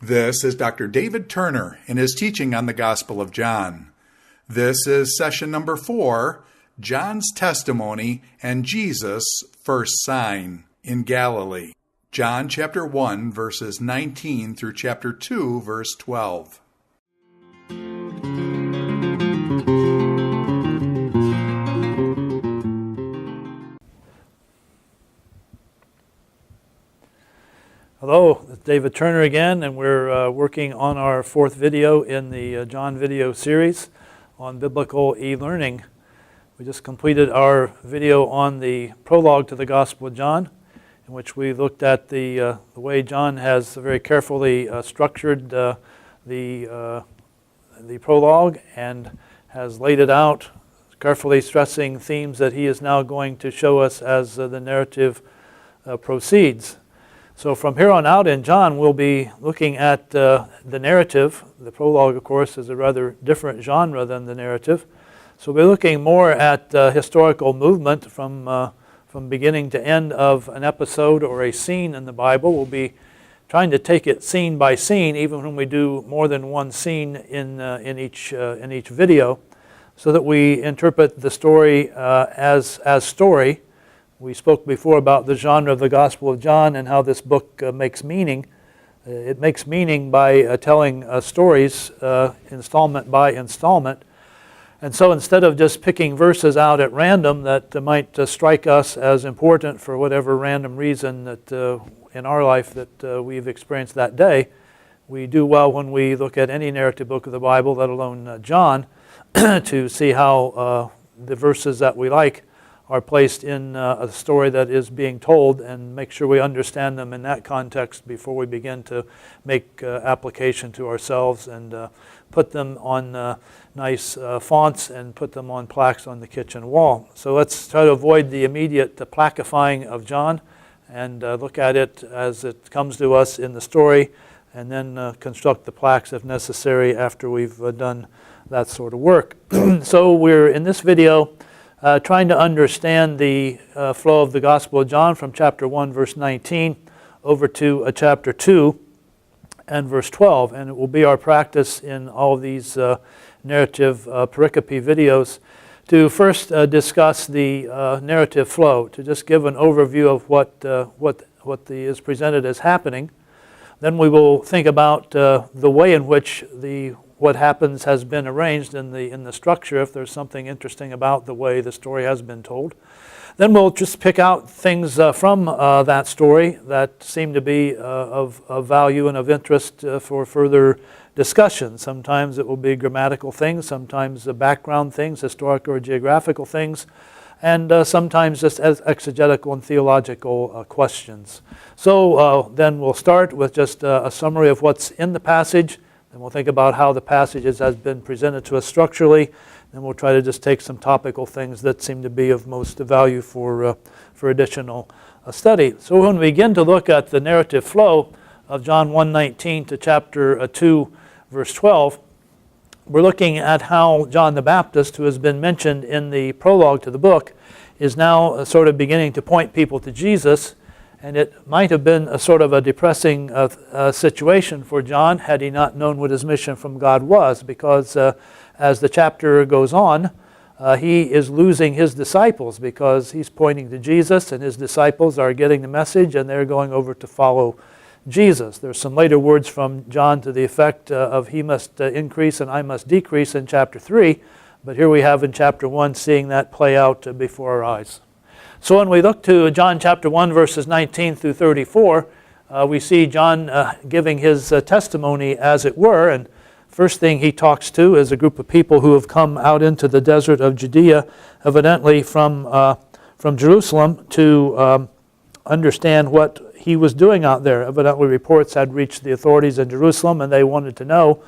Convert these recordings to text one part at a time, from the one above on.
This is Dr. David Turner in his teaching on the Gospel of John. This is session number 4, John's Testimony and Jesus' First Sign in Galilee. John chapter 1, verses 19 through chapter 2, verse 12. Hello, it's David Turner again, and we're working on our 4th video in the John video series on biblical e-learning. We just completed our video on the prologue to the Gospel of John, in which we looked at the way John has very carefully structured the prologue and has laid it out, carefully stressing themes that he is now going to show us as the narrative proceeds. So from here on out in John, we'll be looking at the narrative. The prologue, of course, is a rather different genre than the narrative. So we'll be looking more at historical movement from beginning to end of an episode or a scene in the Bible. We'll be trying to take it scene by scene, even when we do more than one scene in each video, so that we interpret the story as story. We spoke before about the genre of the Gospel of John and how this book makes meaning. It makes meaning by telling stories installment by installment. And so instead of just picking verses out at random that might strike us as important for whatever random reason that in our life that we've experienced that day, we do well when we look at any narrative book of the Bible, let alone John, to see how the verses that we like are placed in a story that is being told, and make sure we understand them in that context before we begin to make application to ourselves and put them on nice fonts and put them on plaques on the kitchen wall. So let's try to avoid the immediate plaquifying of John and look at it as it comes to us in the story, and then construct the plaques if necessary after we've done that sort of work. So we're in this video trying to understand the flow of the Gospel of John from chapter 1, verse 19, over to chapter 2 and verse 12. And it will be our practice in all of these narrative pericope videos to first discuss the narrative flow, to just give an overview of what is presented as happening. Then we will think about the way in which what happens has been arranged in the structure, if there's something interesting about the way the story has been told. Then we'll just pick out things from that story that seem to be of value and of interest for further discussion. Sometimes it will be grammatical things, sometimes background things, historical or geographical things, and sometimes just as exegetical and theological questions. So then we'll start with just a summary of what's in the passage. Then we'll think about how the passages has been presented to us structurally. Then we'll try to just take some topical things that seem to be of most value for additional study. So when we begin to look at the narrative flow of John 1:19 to chapter 2, verse 12, we're looking at how John the Baptist, who has been mentioned in the prologue to the book, is now sort of beginning to point people to Jesus. And it might have been a sort of a depressing situation for John had he not known what his mission from God was, because as the chapter goes on, he is losing his disciples because he's pointing to Jesus, and his disciples are getting the message and they're going over to follow Jesus. There's some later words from John to the effect of he must increase and I must decrease in chapter 3, but here we have in chapter 1 seeing that play out before our eyes. So when we look to John chapter 1, verses 19 through 34, we see John giving his testimony, as it were. And first thing he talks to is a group of people who have come out into the desert of Judea, evidently from Jerusalem, to understand what he was doing out there. Evidently reports had reached the authorities in Jerusalem, and they wanted to know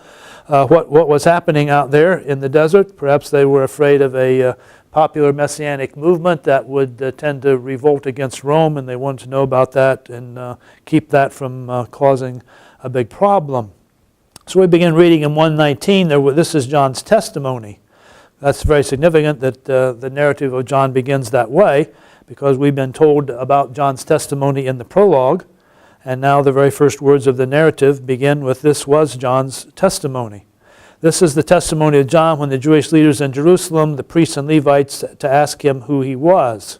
what was happening out there in the desert. Perhaps they were afraid of a popular Messianic movement that would tend to revolt against Rome, and they wanted to know about that and keep that from causing a big problem. So we begin reading in 1:19. This is John's testimony. That's very significant that the narrative of John begins that way, because we've been told about John's testimony in the prologue. And now the very first words of the narrative begin with, "This was John's testimony." This is the testimony of John when the Jewish leaders in Jerusalem, the priests and Levites, to ask him who he was.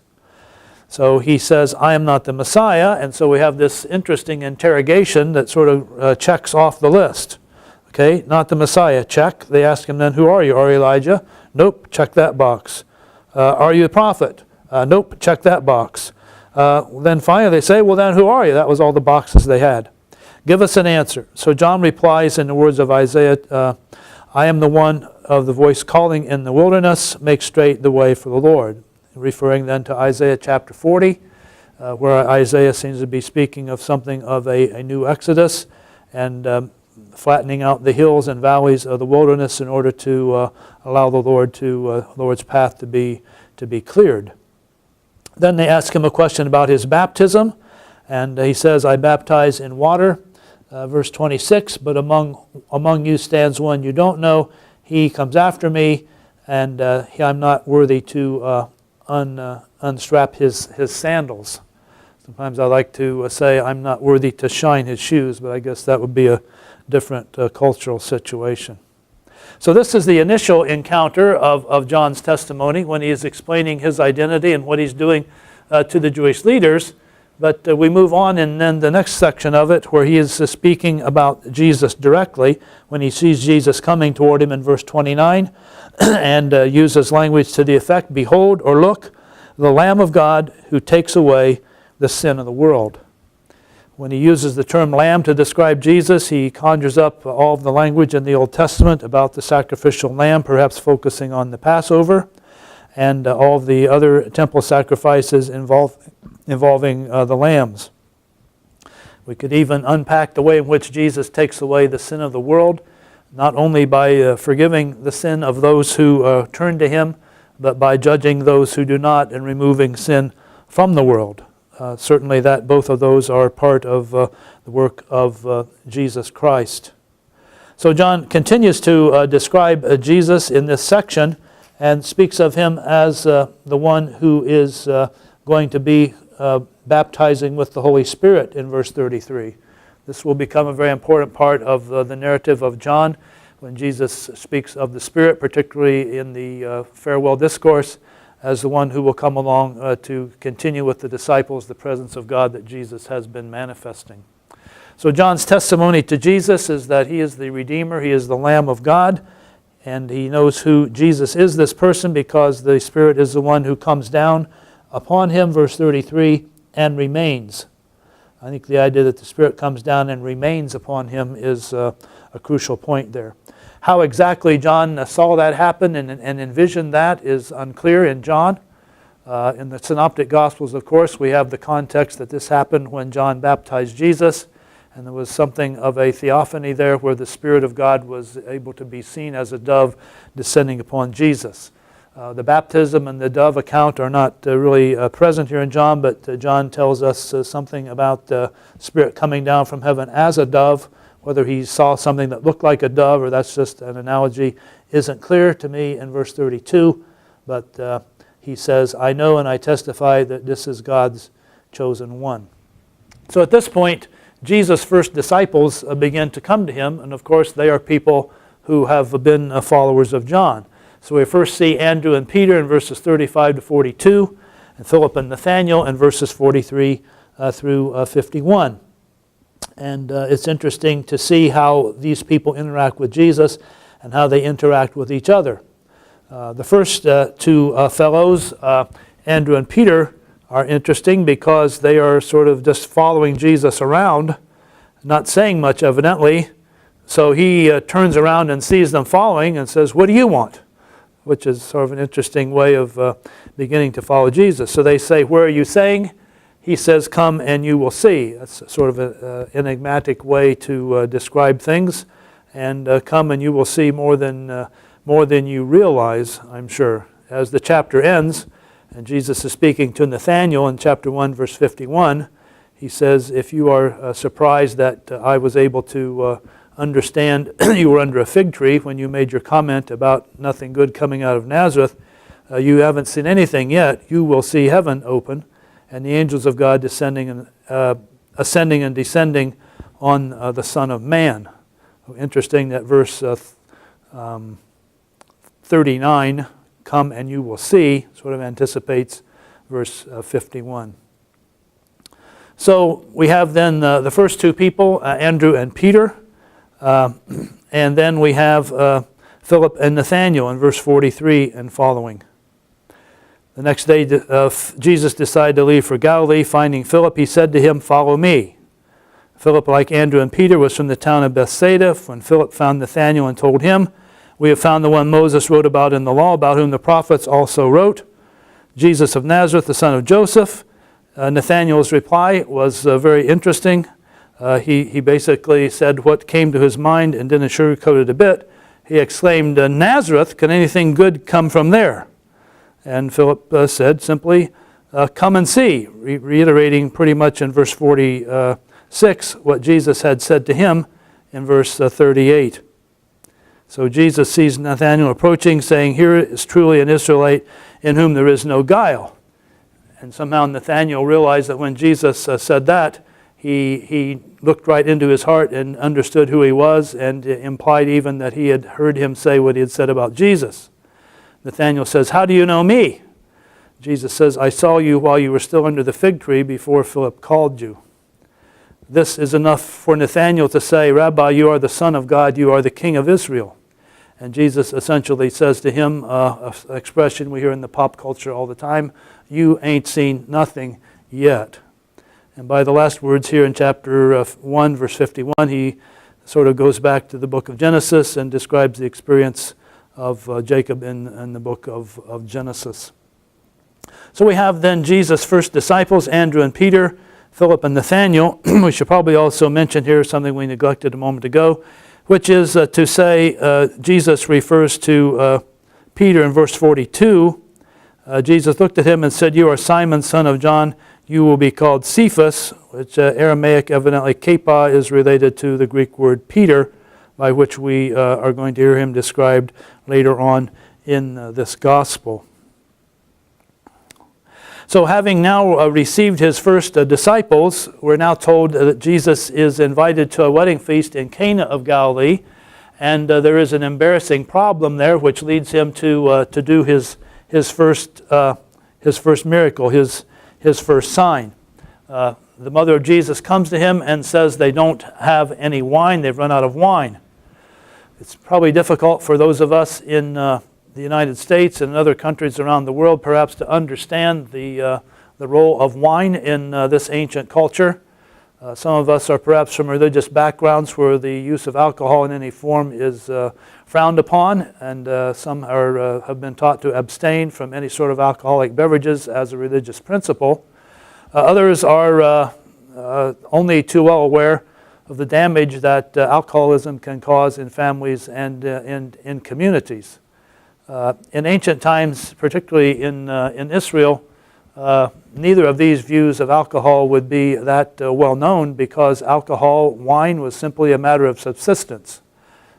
So he says, "I am not the Messiah," and so we have this interesting interrogation that sort of checks off the list. Okay, not the Messiah, check. They ask him then, "Who are you? Are you Elijah?" Nope, check that box. "Are you a prophet?" Nope, check that box. Then finally they say, "Well then, who are you?" That was all the boxes they had. "Give us an answer." So John replies in the words of Isaiah, "I am the one of the voice calling in the wilderness, make straight the way for the Lord." Referring then to Isaiah chapter 40, where Isaiah seems to be speaking of something of a new exodus and flattening out the hills and valleys of the wilderness in order to allow the Lord's path to be cleared. Then they ask him a question about his baptism, and he says, "I baptize in water." Verse 26, "But among you stands one you don't know. He comes after me, and I'm not worthy to unstrap his sandals." Sometimes I like to say I'm not worthy to shine his shoes, but I guess that would be a different cultural situation. So this is the initial encounter of John's testimony when he is explaining his identity and what he's doing to the Jewish leaders. But we move on, and then the next section of it where he is speaking about Jesus directly when he sees Jesus coming toward him in verse 29 and uses language to the effect, "Behold," or "Look, the Lamb of God who takes away the sin of the world." When he uses the term lamb to describe Jesus, he conjures up all of the language in the Old Testament about the sacrificial lamb, perhaps focusing on the Passover, and all of the other temple sacrifices involving the lambs. We could even unpack the way in which Jesus takes away the sin of the world, not only by forgiving the sin of those who turn to him, but by judging those who do not and removing sin from the world. Certainly that both of those are part of the work of Jesus Christ. So John continues to describe Jesus in this section and speaks of him as the one who is going to be baptizing with the Holy Spirit in verse 33. This will become a very important part of the narrative of John when Jesus speaks of the Spirit, particularly in the farewell discourse, as the one who will come along to continue with the disciples the presence of God that Jesus has been manifesting. So John's testimony to Jesus is that he is the Redeemer, he is the Lamb of God, and he knows who Jesus is, this person, because the Spirit is the one who comes down upon him, verse 33, and remains. I think the idea that the Spirit comes down and remains upon him is a crucial point there. How exactly John saw that happen and envisioned that is unclear in John. In the Synoptic Gospels, of course, we have the context that this happened when John baptized Jesus, and there was something of a theophany there where the Spirit of God was able to be seen as a dove descending upon Jesus. The baptism and the dove account are not really present here in John, but John tells us something about the Spirit coming down from heaven as a dove. Whether he saw something that looked like a dove or that's just an analogy isn't clear to me in verse 32, but he says, "I know and I testify that this is God's chosen one." So at this point, Jesus' first disciples begin to come to him, and of course they are people who have been followers of John. So we first see Andrew and Peter in verses 35 to 42, and Philip and Nathanael in verses 43 through 51. And it's interesting to see how these people interact with Jesus and how they interact with each other. The first two fellows, Andrew and Peter, are interesting because they are sort of just following Jesus around, not saying much evidently. So he turns around and sees them following and says, "What do you want?" Which is sort of an interesting way of beginning to follow Jesus. So they say, "Where are you staying?" He says, "Come and you will see." That's sort of an enigmatic way to describe things. And come and you will see more than you realize, I'm sure. As the chapter ends, and Jesus is speaking to Nathanael in chapter 1, verse 51, he says, "If you are surprised that I was able to understand you were under a fig tree when you made your comment about nothing good coming out of Nazareth, you haven't seen anything yet. You will see heaven open and the angels of God ascending and descending on the Son of Man. Interesting that verse 39, come and you will see, sort of anticipates verse 51. So we have then the first two people, Andrew and Peter, and then we have Philip and Nathanael in verse 43 and following. The next day Jesus decided to leave for Galilee. Finding Philip, he said to him, follow me. Philip, like Andrew and Peter, was from the town of Bethsaida. When Philip found Nathanael and told him, we have found the one Moses wrote about in the law, about whom the prophets also wrote, Jesus of Nazareth, the son of Joseph. Nathanael's reply was very interesting. He basically said what came to his mind and didn't sugarcoat it a bit. He exclaimed, Nazareth, can anything good come from there? And Philip said simply, come and see, reiterating pretty much in verse 46 what Jesus had said to him in verse 38. So Jesus sees Nathanael approaching, saying, here is truly an Israelite in whom there is no guile. And somehow Nathanael realized that when Jesus said that, he looked right into his heart and understood who he was, and implied even that he had heard him say what he had said about Jesus. Nathanael says, how do you know me? Jesus says, I saw you while you were still under the fig tree before Philip called you. This is enough for Nathanael to say, Rabbi, you are the Son of God, you are the King of Israel. And Jesus essentially says to him, an expression we hear in the pop culture all the time, you ain't seen nothing yet. And by the last words here in chapter 1, verse 51, he sort of goes back to the book of Genesis and describes the experience of Jacob in the book of Genesis. So we have then Jesus' first disciples, Andrew and Peter, Philip and Nathanael. We should probably also mention here something we neglected a moment ago, which is to say Jesus refers to Peter in verse 42. Jesus looked at him and said, you are Simon, son of John. You will be called Cephas, which Aramaic, evidently Kepha, is related to the Greek word Peter, by which we are going to hear him described later on in this gospel. So having now received his first disciples, we're now told that Jesus is invited to a wedding feast in Cana of Galilee, and there is an embarrassing problem there, which leads him to do his first miracle, his first sign. The mother of Jesus comes to him and says they don't have any wine, they've run out of wine. It's probably difficult for those of us in the United States and other countries around the world perhaps to understand the role of wine in this ancient culture. Some of us are perhaps from religious backgrounds where the use of alcohol in any form is frowned upon, and some have been taught to abstain from any sort of alcoholic beverages as a religious principle. Others are only too well aware of the damage that alcoholism can cause in families and in communities. In ancient times, particularly in Israel, neither of these views of alcohol would be that well known, because alcohol, wine, was simply a matter of subsistence.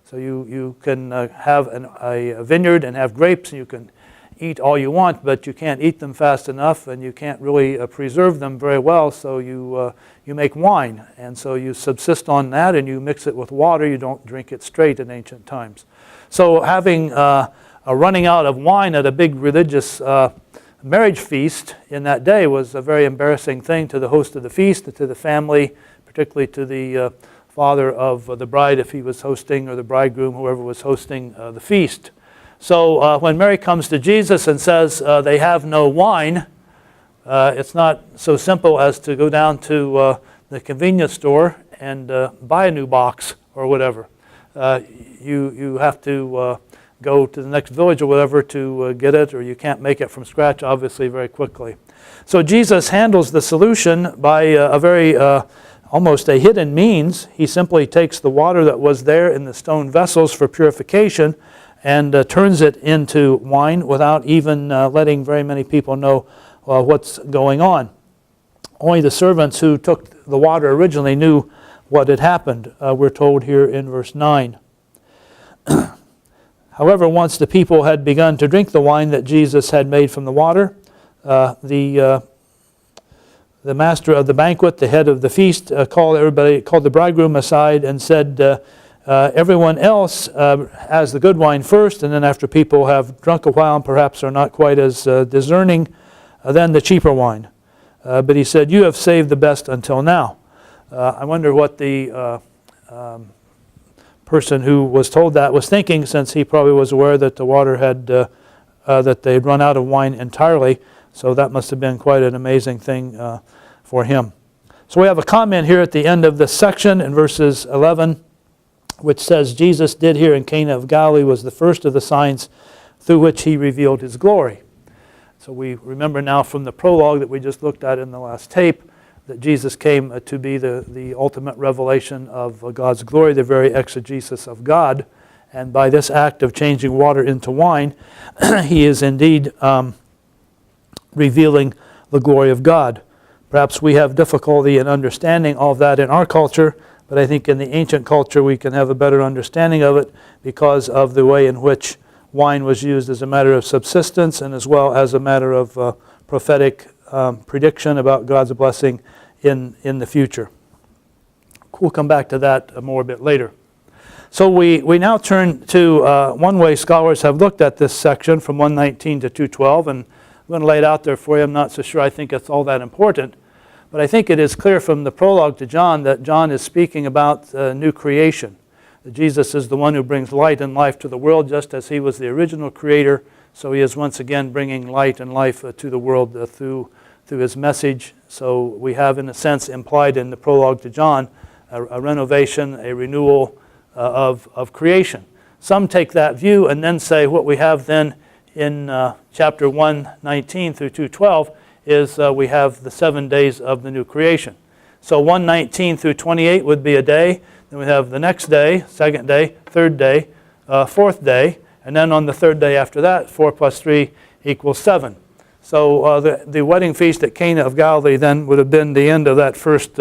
So you can have a vineyard and have grapes, and you can eat all you want, but you can't eat them fast enough, and you can't really preserve them very well, so you make wine. And so you subsist on that, and you mix it with water. You don't drink it straight in ancient times. So having a running out of wine at a big religious marriage feast in that day was a very embarrassing thing to the host of the feast, to the family, particularly to the father of the bride if he was hosting, or the bridegroom, whoever was hosting the feast. So when Mary comes to Jesus and says they have no wine, it's not so simple as to go down to the convenience store and buy a new box or whatever. You have to go to the next village or whatever to get it, or you can't make it from scratch, obviously, very quickly. So Jesus handles the solution by a very almost a hidden means. He simply takes the water that was there in the stone vessels for purification and turns it into wine without even letting very many people know what's going on. Only the servants who took the water originally knew what had happened, we're told here in verse 9. However, once the people had begun to drink the wine that Jesus had made from the water, the the master of the banquet, the head of the feast, called the bridegroom aside and said, everyone else has the good wine first, and then after people have drunk a while and perhaps are not quite as discerning, then the cheaper wine. But he said, you have saved the best until now. I wonder what the person who was told that was thinking, since he probably was aware that the water had, that they'd run out of wine entirely. So that must have been quite an amazing thing for him. So we have a comment here at the end of this section in verses 11, which says, Jesus did here in Cana of Galilee was the first of the signs through which he revealed his glory. So we remember now from the prologue that we just looked at in the last tape that Jesus came to be the ultimate revelation of God's glory, the very exegesis of God. And by this act of changing water into wine, he is indeed revealing the glory of God. Perhaps we have difficulty in understanding all of that in our culture, but I think in the ancient culture we can have a better understanding of it because of the way in which wine was used as a matter of subsistence and as well as a matter of prophetic prediction about God's blessing in the future. We'll come back to that more a bit later. So we now turn to one way scholars have looked at this section from 119 to 212, and I'm going to lay it out there for you. I'm not so sure I think it's all that important, but I think it is clear from the prologue to John that John is speaking about new creation. That Jesus is the one who brings light and life to the world, just as he was the original creator. So he is once again bringing light and life to the world through his message. So we have, in a sense, implied in the prologue to John, a renovation, a renewal of creation. Some take that view and then say what we have then in chapter 119 through 212 is we have the 7 days of the new creation. So 119 through 28 would be a day. Then we have the next day, second day, third day, fourth day, and then on the third day after that, 4 plus 3 equals 7. So the wedding feast at Cana of Galilee then would have been the end of that first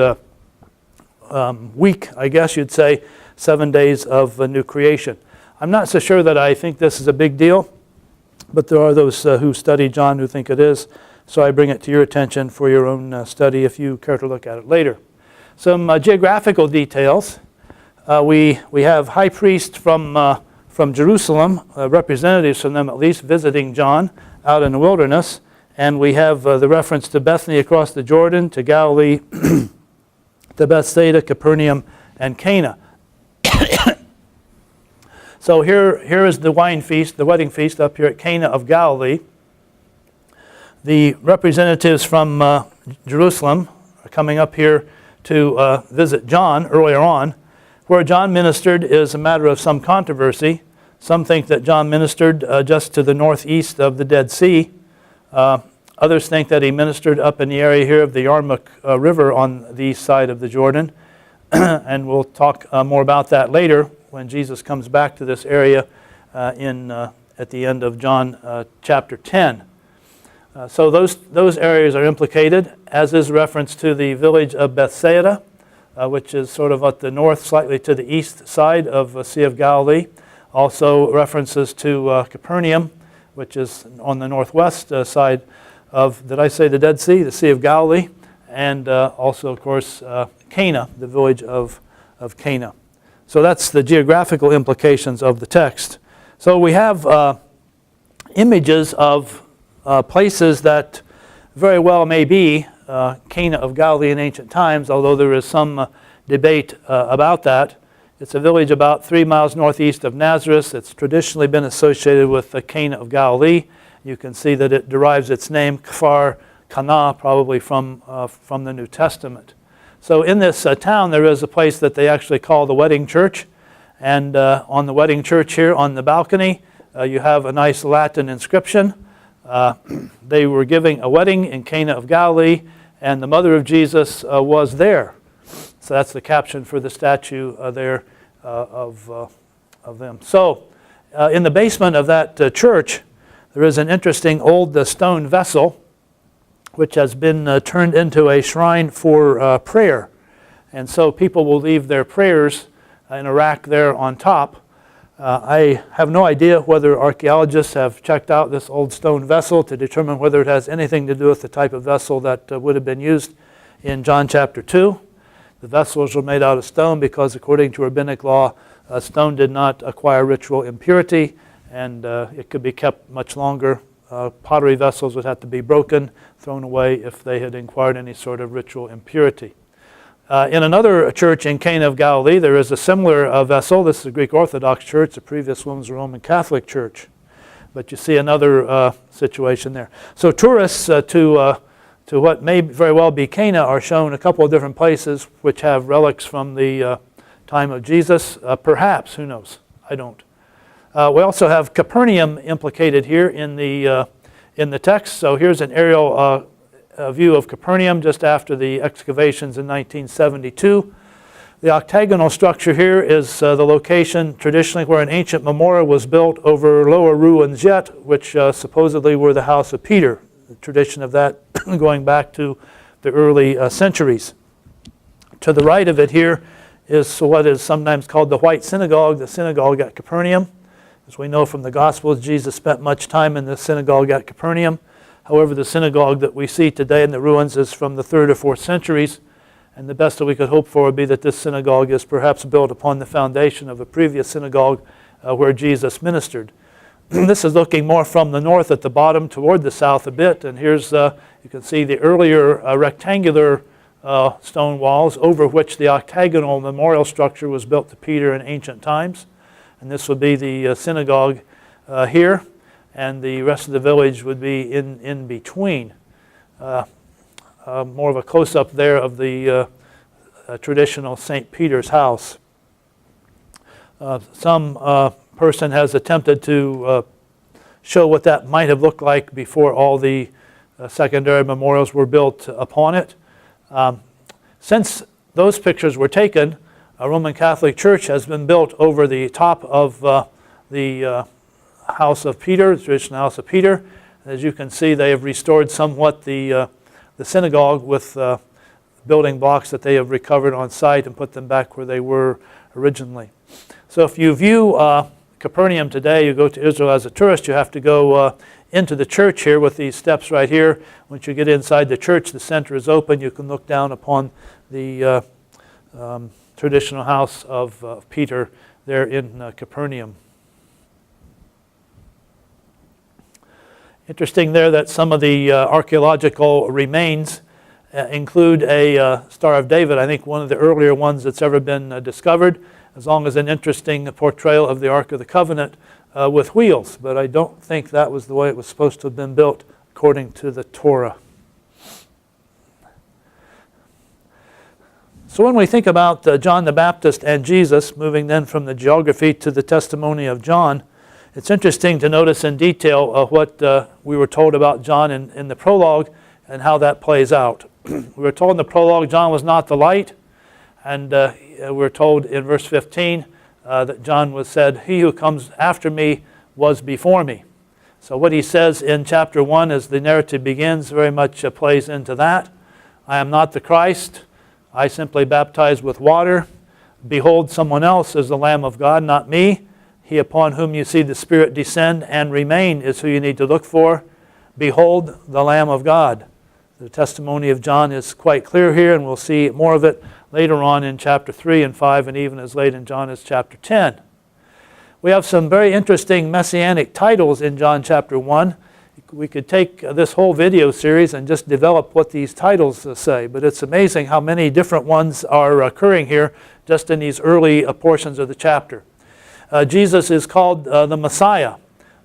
week, I guess you'd say, 7 days of new creation. I'm not so sure that I think this is a big deal, but there are those who study John who think it is. So I bring it to your attention for your own study if you care to look at it later. Some geographical details. We have high priests from Jerusalem, representatives from them at least, visiting John out in the wilderness. And we have the reference to Bethany across the Jordan, to Galilee, to Bethsaida, Capernaum, and Cana. So here is the wine feast, the wedding feast up here at Cana of Galilee. The representatives from Jerusalem are coming up here to visit John earlier on. Where John ministered is a matter of some controversy. Some think that John ministered just to the northeast of the Dead Sea. Others think that he ministered up in the area here of the Yarmuk River on the east side of the Jordan. And we'll talk more about that later when Jesus comes back to this area at the end of John chapter 10. So those areas are implicated, as is reference to the village of Bethsaida, which is sort of at the north, slightly to the east side of the Sea of Galilee. Also references to Capernaum, which is on the northwest side of, did I say the Dead Sea? The Sea of Galilee. And also, of course, Cana, the village of Cana. So that's the geographical implications of the text. So we have images of places that very well may be Cana of Galilee in ancient times, although there is some debate about that. It's a village about 3 miles northeast of Nazareth. It's traditionally been associated with the Cana of Galilee. You can see that it derives its name, Kfar Cana, probably from the New Testament. So in this town there is a place that they actually call the wedding church. And on the wedding church here on the balcony, you have a nice Latin inscription. They were giving a wedding in Cana of Galilee, and the mother of Jesus was there. So that's the caption for the statue there of them. So in the basement of that church, there is an interesting old stone vessel which has been turned into a shrine for prayer. And so people will leave their prayers in a rack there on top. I have no idea whether archaeologists have checked out this old stone vessel to determine whether it has anything to do with the type of vessel that would have been used in John chapter 2. The vessels were made out of stone because according to rabbinic law, stone did not acquire ritual impurity, and it could be kept much longer. Pottery vessels would have to be broken, thrown away if they had acquired any sort of ritual impurity. In another church in Cana of Galilee, there is a similar vessel. This is a Greek Orthodox church. The previous one was a Roman Catholic church. But you see another situation there. So tourists to what may very well be Cana are shown a couple of different places which have relics from the time of Jesus. Perhaps, who knows? I don't. We also have Capernaum implicated here in the text. So here's an aerial view of Capernaum just after the excavations in 1972. The octagonal structure here is the location traditionally where an ancient memorial was built over lower ruins yet, which supposedly were the house of Peter. The tradition of that going back to the early centuries. To the right of it here is what is sometimes called the White Synagogue, the synagogue at Capernaum. As we know from the Gospels, Jesus spent much time in the synagogue at Capernaum. However, the synagogue that we see today in the ruins is from the 3rd or 4th centuries, and the best that we could hope for would be that this synagogue is perhaps built upon the foundation of a previous synagogue where Jesus ministered. This is looking more from the north at the bottom toward the south a bit, and here's you can see the earlier rectangular stone walls over which the octagonal memorial structure was built to Peter in ancient times. And this would be the synagogue here, and the rest of the village would be in between. More of a close-up there of the traditional St. Peter's house. Some person has attempted to show what that might have looked like before all the secondary memorials were built upon it. Since those pictures were taken, a Roman Catholic church has been built over the top of the house of Peter, the traditional house of Peter. As you can see, they have restored somewhat the synagogue with building blocks that they have recovered on site and put them back where they were originally. So if you view Capernaum today, you go to Israel as a tourist, you have to go into the church here with these steps right here. Once you get inside the church, the center is open. You can look down upon the traditional house of Peter there in Capernaum. Interesting there that some of the archaeological remains include a Star of David. I think one of the earlier ones that's ever been discovered, as long as an interesting portrayal of the Ark of the Covenant with wheels. But I don't think that was the way it was supposed to have been built according to the Torah. So when we think about John the Baptist and Jesus, moving then from the geography to the testimony of John, it's interesting to notice in detail what we were told about John in the prologue and how that plays out. We were told in the prologue John was not the light, and we're told in verse 15 that John was said, "He who comes after me was before me." So what he says in chapter 1 as the narrative begins very much plays into that. I am not the Christ. I simply baptize with water. Behold, someone else is the Lamb of God, not me. He upon whom you see the Spirit descend and remain is who you need to look for. Behold, the Lamb of God. The testimony of John is quite clear here, and we'll see more of it later on in chapter 3 and 5, and even as late in John as chapter 10. We have some very interesting messianic titles in John chapter 1. We could take this whole video series and just develop what these titles say, but it's amazing how many different ones are occurring here just in these early portions of the chapter. Jesus is called the Messiah.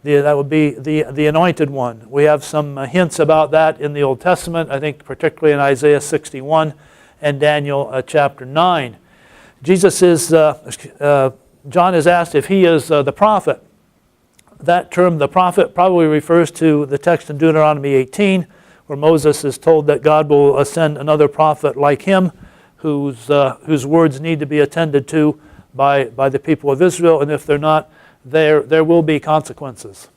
That would be the anointed one. We have some hints about that in the Old Testament, I think particularly in Isaiah 61 and Daniel chapter 9. John is asked if he is the prophet. That term, the prophet, probably refers to the text in Deuteronomy 18, where Moses is told that God will send another prophet like him, whose words need to be attended to by the people of Israel, and if they're not, there will be consequences.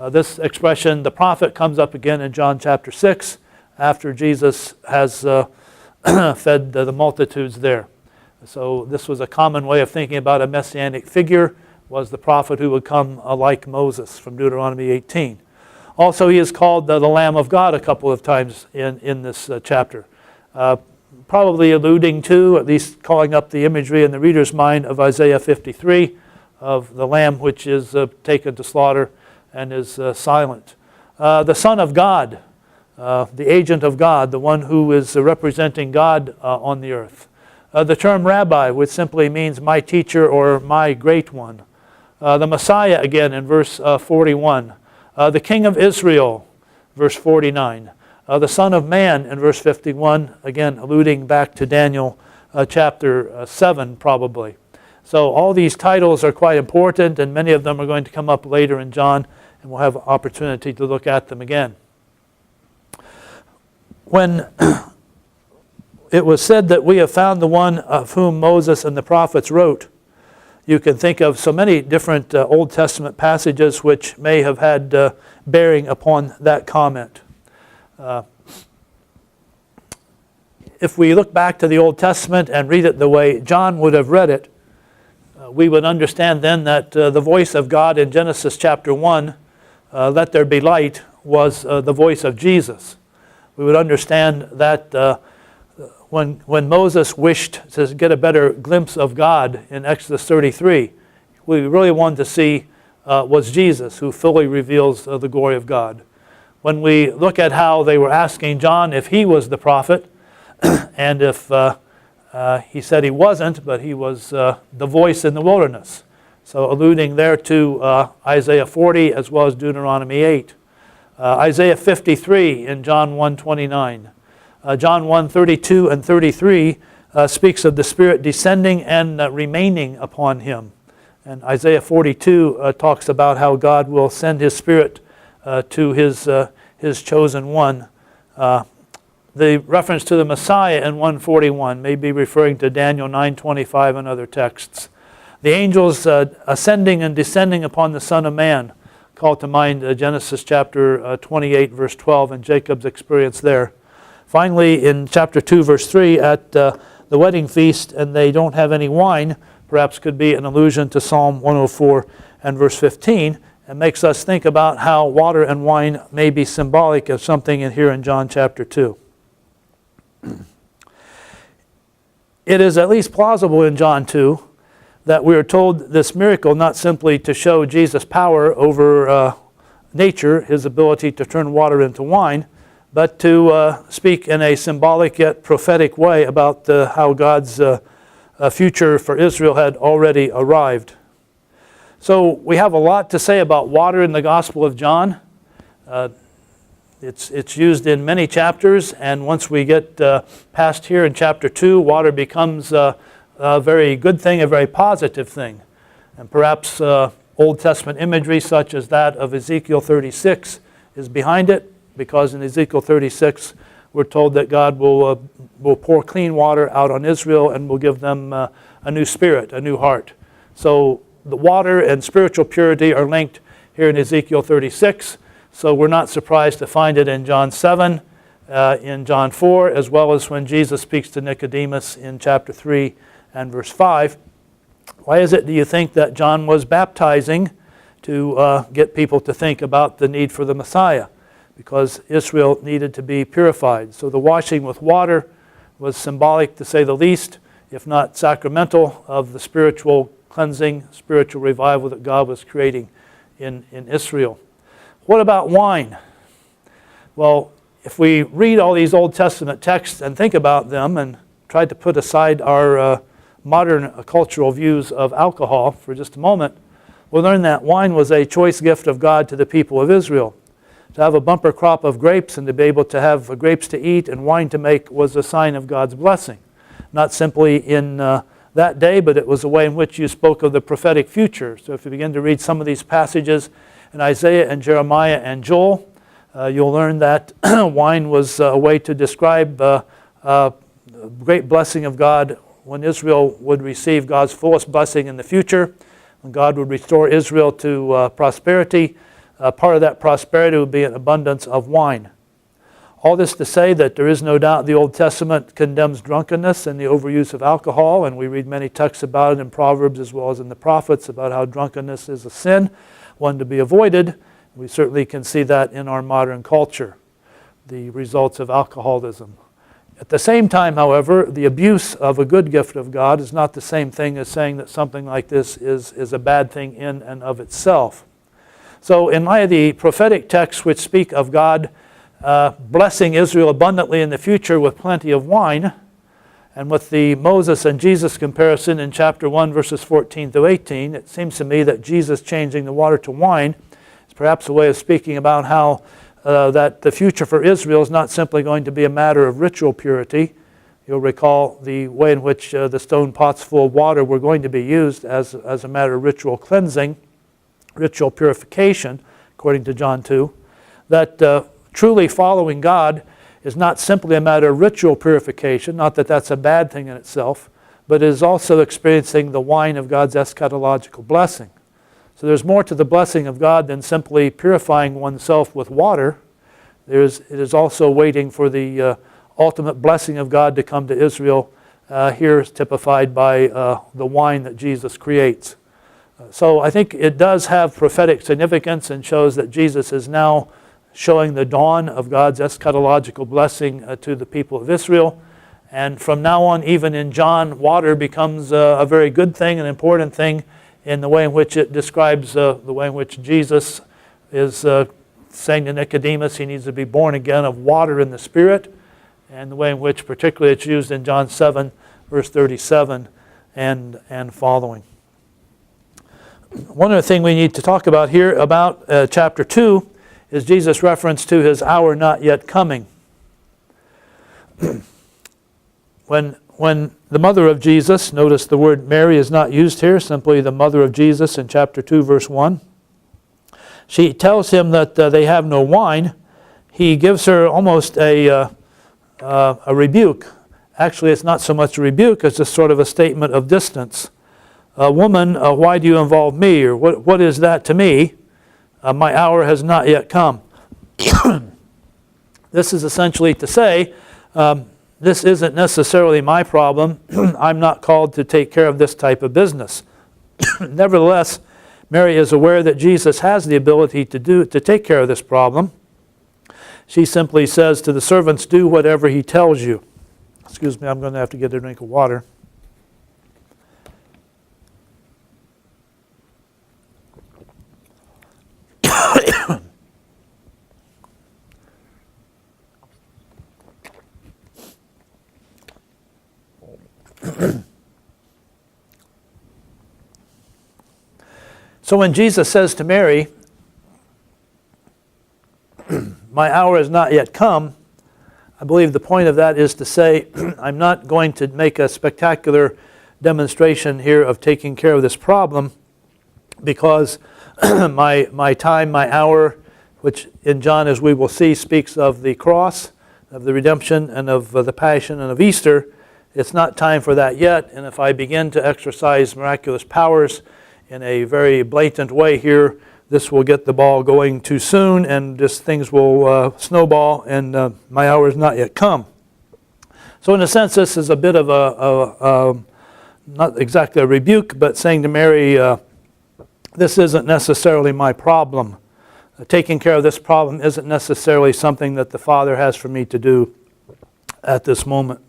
This expression, the prophet, comes up again in John chapter 6, after Jesus has fed the multitudes there. So this was a common way of thinking about a messianic figure, was the prophet who would come like Moses from Deuteronomy 18. Also, he is called the Lamb of God a couple of times in this chapter. probably alluding to, at least calling up the imagery in the reader's mind of Isaiah 53, of the lamb which is taken to slaughter and is silent. The Son of God, the agent of God, the one who is representing God on the earth. The term rabbi, which simply means my teacher or my great one. The Messiah, again, in verse 41. The King of Israel, verse 49. The Son of Man, in verse 51, again, alluding back to Daniel chapter 7, probably. So all these titles are quite important, and many of them are going to come up later in John, and we'll have opportunity to look at them again. When it was said that we have found the one of whom Moses and the prophets wrote, you can think of so many different Old Testament passages which may have had bearing upon that comment. If we look back to the Old Testament and read it the way John would have read it, we would understand then that the voice of God in Genesis chapter 1, let there be light, was the voice of Jesus. We would understand that when Moses wished to get a better glimpse of God in Exodus 33, what we really wanted to see was Jesus, who fully reveals the glory of God. When we look at how they were asking John if he was the prophet, and if he said he wasn't, but he was the voice in the wilderness. So alluding there to Isaiah 40 as well as Deuteronomy 8. Isaiah 53 in John 1:29. John 1:32 and 33 speaks of the Spirit descending and remaining upon him. And Isaiah 42 talks about how God will send His Spirit to His chosen one. The reference to the Messiah in 141 may be referring to Daniel 9:25 and other texts. The angels ascending and descending upon the Son of Man call to mind Genesis chapter 28 verse 12 and Jacob's experience there. Finally, in chapter 2 verse 3 at the wedding feast, and they don't have any wine, perhaps could be an allusion to Psalm 104 and verse 15, and makes us think about how water and wine may be symbolic of something in here in John chapter 2. It is at least plausible in John 2 that we are told this miracle not simply to show Jesus' power over nature, His ability to turn water into wine, but to speak in a symbolic yet prophetic way about how God's future for Israel had already arrived. So we have a lot to say about water in the Gospel of John. It's used in many chapters, and once we get past here in chapter 2, water becomes a very good thing, a very positive thing. And perhaps Old Testament imagery such as that of Ezekiel 36 is behind it, because in Ezekiel 36 we're told that God will pour clean water out on Israel and will give them a new spirit, a new heart. So the water and spiritual purity are linked here in Ezekiel 36. So we're not surprised to find it in John 7, in John 4, as well as when Jesus speaks to Nicodemus in chapter 3 and verse 5. Why is it, do you think, that John was baptizing to get people to think about the need for the Messiah? Because Israel needed to be purified. So the washing with water was symbolic, to say the least, if not sacramental, of the spiritual cleansing, spiritual revival that God was creating in Israel. What about wine? Well, if we read all these Old Testament texts and think about them and try to put aside our modern cultural views of alcohol for just a moment, we'll learn that wine was a choice gift of God to the people of Israel. To have a bumper crop of grapes and to be able to have grapes to eat and wine to make was a sign of God's blessing. Not simply in that day, but it was a way in which you spoke of the prophetic future. So if you begin to read some of these passages in Isaiah and Jeremiah and Joel, you'll learn that wine was a way to describe the great blessing of God when Israel would receive God's fullest blessing in the future, when God would restore Israel to prosperity. Part of that prosperity would be an abundance of wine. All this to say that there is no doubt the Old Testament condemns drunkenness and the overuse of alcohol, and we read many texts about it in Proverbs as well as in the prophets about how drunkenness is a sin, one to be avoided. We certainly can see that in our modern culture, the results of alcoholism. At the same time, however, the abuse of a good gift of God is not the same thing as saying that something like this is a bad thing in and of itself. So in light of the prophetic texts which speak of God blessing Israel abundantly in the future with plenty of wine, and with the Moses and Jesus comparison in chapter 1, verses 14 to 18, it seems to me that Jesus changing the water to wine is perhaps a way of speaking about how that the future for Israel is not simply going to be a matter of ritual purity. You'll recall the way in which the stone pots full of water were going to be used as a matter of ritual cleansing, ritual purification, according to John 2, that truly following God is not simply a matter of ritual purification, not that that's a bad thing in itself, but it is also experiencing the wine of God's eschatological blessing. So there's more to the blessing of God than simply purifying oneself with water. It is also waiting for the ultimate blessing of God to come to Israel. Here is typified by the wine that Jesus creates. So I think it does have prophetic significance and shows that Jesus is now showing the dawn of God's eschatological blessing to the people of Israel. And from now on, even in John, water becomes a very good thing, an important thing, in the way in which it describes the way in which Jesus is saying to Nicodemus he needs to be born again of water and the Spirit, and the way in which particularly it's used in John 7, verse 37 and following. One other thing we need to talk about here about chapter 2 is Jesus' reference to his hour not yet coming. When the mother of Jesus, notice the word Mary is not used here, simply the mother of Jesus in chapter 2, verse 1. She tells him that they have no wine. He gives her almost a rebuke. Actually, it's not so much a rebuke as just sort of a statement of distance. Woman, why do you involve me? Or what is that to me? My hour has not yet come. This is essentially to say, this isn't necessarily my problem. I'm not called to take care of this type of business. Nevertheless, Mary is aware that Jesus has the ability to take care of this problem. She simply says to the servants, do whatever he tells you. Excuse me, I'm going to have to get a drink of water. So when Jesus says to Mary, my hour has not yet come, I believe the point of that is to say, I'm not going to make a spectacular demonstration here of taking care of this problem, because my time, my hour, which in John, as we will see, speaks of the cross, of the redemption, and of the passion, and of Easter. It's not time for that yet, and if I begin to exercise miraculous powers in a very blatant way here, this will get the ball going too soon, and just things will snowball, and my hour has not yet come. So in a sense, this is a bit of a not exactly a rebuke, but saying to Mary, this isn't necessarily my problem. Taking care of this problem isn't necessarily something that the Father has for me to do at this moment.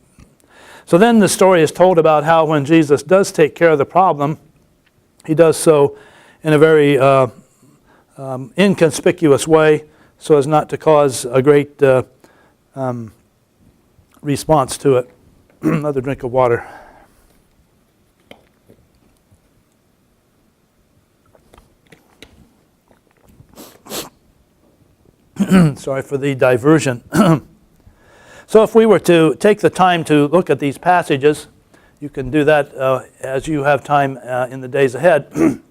So then the story is told about how when Jesus does take care of the problem, he does so in a very inconspicuous way, so as not to cause a great response to it. Another drink of water. Sorry for the diversion. So if we were to take the time to look at these passages, you can do that as you have time in the days ahead.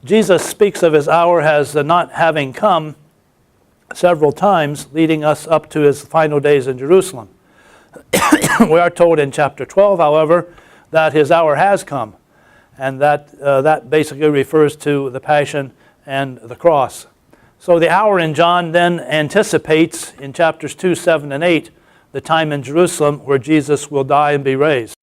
Jesus speaks of his hour as not having come several times, leading us up to his final days in Jerusalem. We are told in chapter 12, however, that his hour has come, and that basically refers to the passion and the cross. So the hour in John then anticipates in chapters 2, 7, and 8 the time in Jerusalem where Jesus will die and be raised.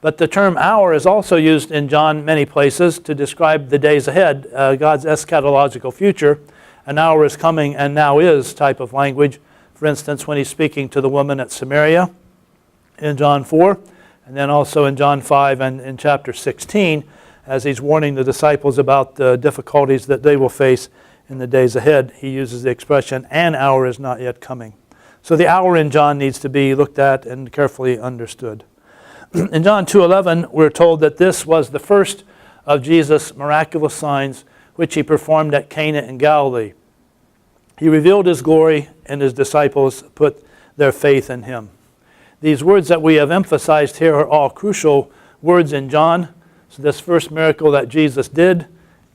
But the term hour is also used in John many places to describe the days ahead, God's eschatological future. An hour is coming and now is type of language. For instance, when he's speaking to the woman at Samaria, in John 4, and then also in John 5 and in chapter 16, as he's warning the disciples about the difficulties that they will face in the days ahead. He uses the expression, "an hour is not yet coming." So the hour in John needs to be looked at and carefully understood. In John 2:11, we're told that this was the first of Jesus' miraculous signs which he performed at Cana in Galilee. He revealed his glory, and his disciples put their faith in him. These words that we have emphasized here are all crucial words in John. So this first miracle that Jesus did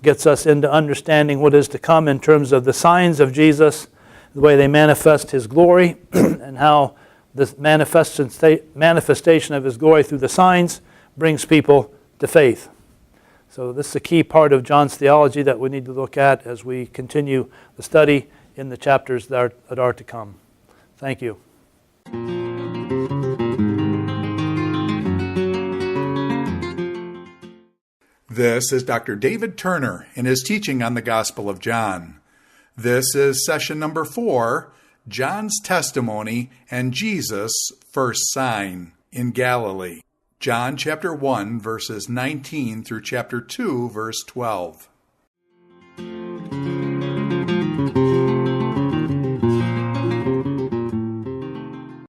gets us into understanding what is to come in terms of the signs of Jesus, the way they manifest his glory, and how this manifestation of his glory through the signs brings people to faith. So this is a key part of John's theology that we need to look at as we continue the study in the chapters that are to come. Thank you. This is Dr. David Turner in his teaching on the Gospel of John. This is session number 4, John's testimony and Jesus' first sign in Galilee. John chapter 1, verses 19 through chapter 2, verse 12.